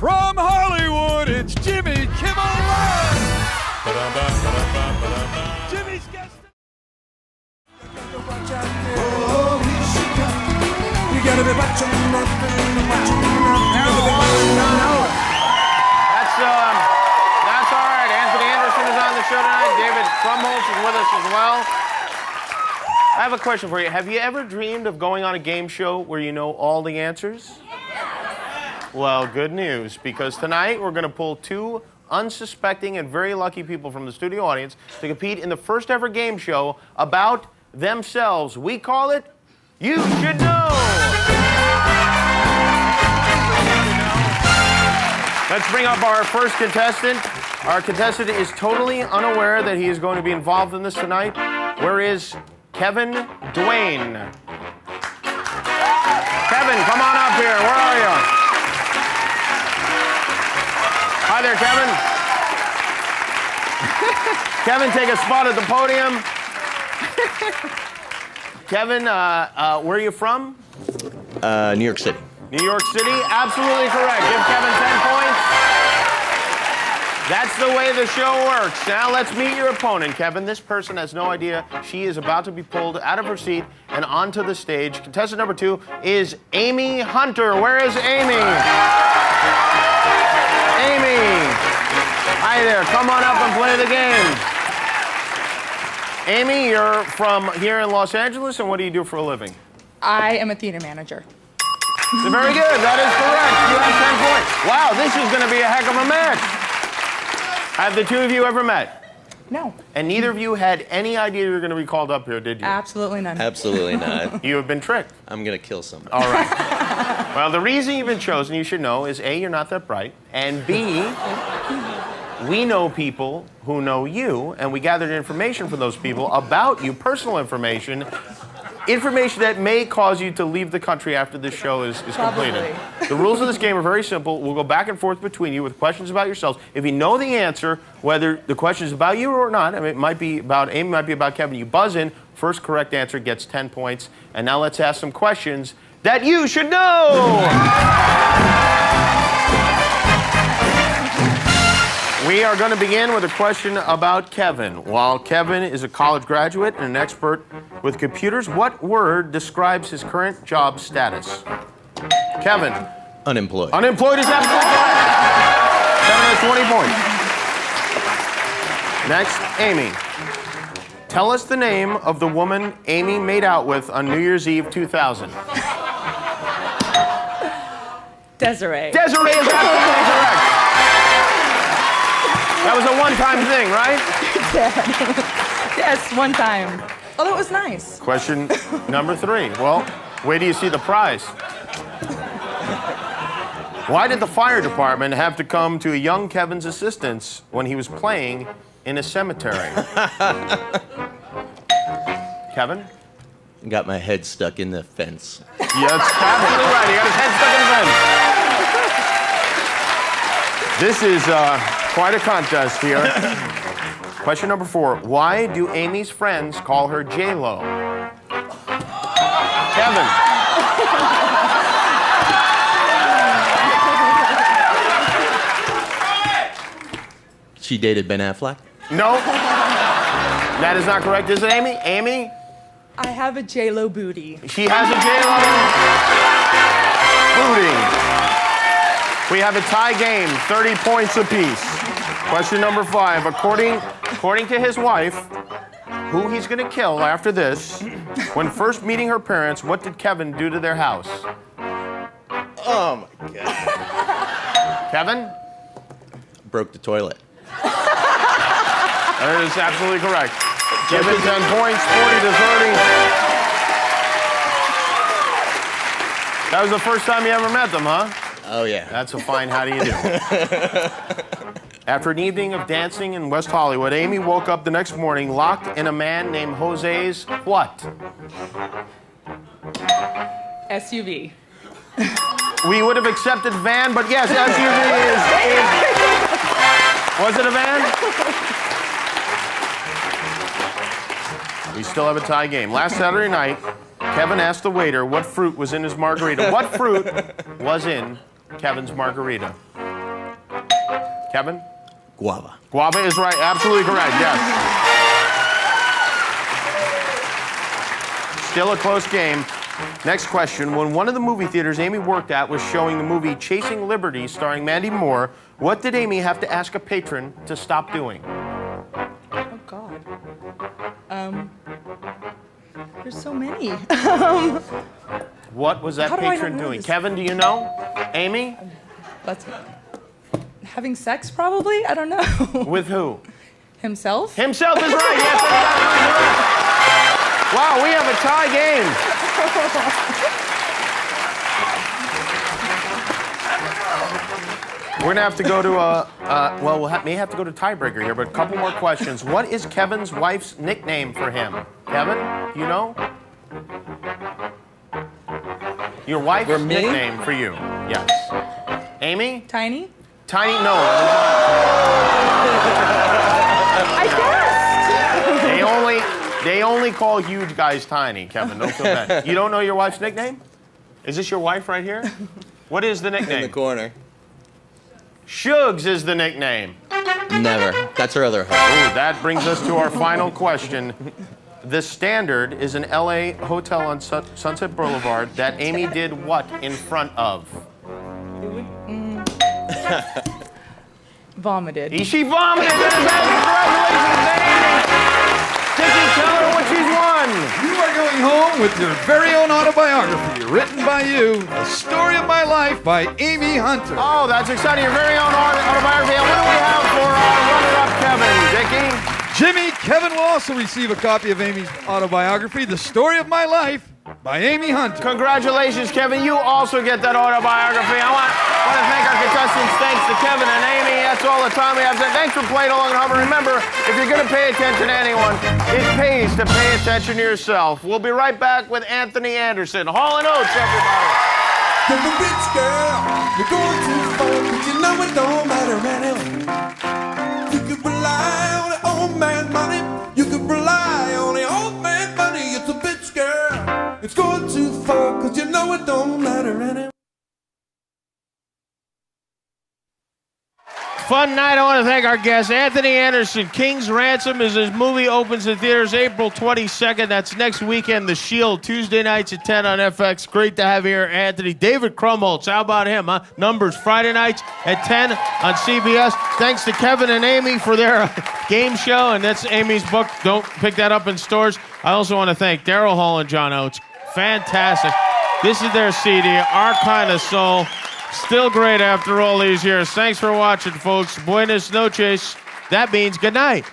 From Hollywood, it's Jimmy Kimmel Live! Jimmy's guest. You gotta be watching That's all right. Anthony Anderson is on the show tonight. David Krumholtz is with us as well. I have a question for you. Have you ever dreamed of going on a game show where you know all the answers? Well, good news, because tonight we're going to pull two unsuspecting and very lucky people from the studio audience to compete in the first ever game show about themselves. We call it You Should Know. Let's bring up our first contestant. Our contestant is totally unaware that he is going to be involved in this tonight. Where is Kevin Duane? Kevin, come on up here. Where are you? Hi there, Kevin. Kevin, take a spot at the podium. Kevin, where are you from? New York City. New York City, absolutely correct. Give Kevin 10 points. That's the way the show works. Now let's meet your opponent, Kevin. This person has no idea she is about to be pulled out of her seat and onto the stage. Contestant number 2 is Amy Hunter. Where is Amy? Amy! Hi there, come on up and play the game. Amy, you're from here in Los Angeles, and what do you do for a living? I am a theater manager. Very good, that is correct. You have 10 points. Wow, this is going to be a heck of a match. Have the two of you ever met? No. And neither of you had any idea you were going to be called up here, did you? Absolutely none. Absolutely not. You have been tricked. I'm gonna kill somebody. All right. Well, the reason you've been chosen, you should know, is A, you're not that bright, and B, we know people who know you, and we gathered information from those people about you, personal information that may cause you to leave the country after this show is completed. The rules of this game are very simple. We'll go back and forth between you with questions about yourselves. If you know the answer, whether the question is about you or not, I mean, it might be about Amy, might be about Kevin, you buzz in. First correct answer gets 10 points. And now let's ask some questions that you should know. We are going to begin with a question about Kevin. While Kevin is a college graduate and an expert with computers, what word describes his current job status? Kevin. Unemployed. Unemployed is absolutely correct. Kevin has 20 points. Next, Amy. Tell us the name of the woman Amy made out with on New Year's Eve 2000. Desiree. Desiree is absolutely correct. That was a one-time thing, right? Yes, one time. Oh, that was nice. Question number 3. Well, wait till you see the prize. Why did the fire department have to come to a young Kevin's assistance when he was playing in a cemetery? Kevin? Got my head stuck in the fence. Yeah, that's absolutely right. He got his head stuck in the fence. This is quite a contest here. Question number 4. Why do Amy's friends call her J-Lo? Kevin. She dated Ben Affleck? No. That is not correct, is it, Amy? Amy? I have a J-Lo booty. She has a J-Lo booty. We have a tie game, 30 points apiece. Question number 5. According to his wife, who he's going to kill after this, when first meeting her parents, what did Kevin do to their house? Oh my God. Kevin? Broke the toilet. That is absolutely correct. Give it 10 points, 40 to 30. That was the first time you ever met them, huh? Oh yeah. That's a fine how do you do. After an evening of dancing in West Hollywood, Amy woke up the next morning locked in a man named Jose's what? SUV. We would have accepted van, but yes, SUV is... Was it a van? We still have a tie game. Last Saturday night, Kevin asked the waiter what fruit was in his margarita. What fruit was in Kevin's margarita? Kevin? Guava. Guava is right. Absolutely correct. Yes. Still a close game. Next question. When one of the movie theaters Amy worked at was showing the movie Chasing Liberty starring Mandy Moore, what did Amy have to ask a patron to stop doing? Oh, God. There's so many. What was that How do I patron not know doing? this? Kevin, do you know? Amy? Let's. Having sex, probably? I don't know. With who? Himself? Himself is right. Yes, that's absolutely correct. Wow, we have a tie game. We're gonna have to go to may have to go to tiebreaker here, but a couple more questions. What is Kevin's wife's nickname for him? Kevin, you know? Your wife's For me? nickname for you? Yes. Amy? Tiny? Tiny? No. I guessed! They only call huge guys tiny, Kevin. Don't feel bad. You don't know your wife's nickname? Is this your wife right here? What is the nickname? In the corner. Shugs is the nickname. Never. That's her other home. Ooh, that brings us to our final question. The Standard is an LA hotel on Sunset Boulevard that Amy did what in front of? Vomited. She vomited. Congratulations, Amy. Dickie, tell her what she's won. You are going home with your very own autobiography, written by you, A Story of My Life by Amy Hunter. Oh, that's exciting. Your very own autobiography. And what do we have for our runner-up, Kevin? Dickie? Jimmy, Kevin will also receive a copy of Amy's autobiography, The Story of My Life by Amy Hunter. Congratulations, Kevin. You also get that autobiography. I want to thank our contestants. Thanks to Kevin and Amy. That's all the time we have. Thanks for playing along at home. And remember, if you're going to pay attention to anyone, it pays to pay attention to yourself. We'll be right back with Anthony Anderson. Hall & Oates, everybody. To the rich girl, you're going too far, but you know it don't matter anyway. You can rely on the old man money. You can rely on the old man money. It's a bitch girl. It's going too far, cause you know it don't matter anyway. Fun night. I want to thank our guest, Anthony Anderson. King's Ransom is his movie, opens in theaters April 22nd. That's next weekend. The Shield, Tuesday nights at 10 on FX. Great to have here, Anthony. David Krumholtz, how about him, huh? Numbers, Friday nights at 10 on CBS. Thanks to Kevin and Amy for their game show, and that's Amy's book. Don't pick that up in stores. I also want to thank Daryl Hall and John Oates. Fantastic. This is their CD, Our Kind of Soul. Still great after all these years. Thanks for watching, folks. Buenas noches. That means good night.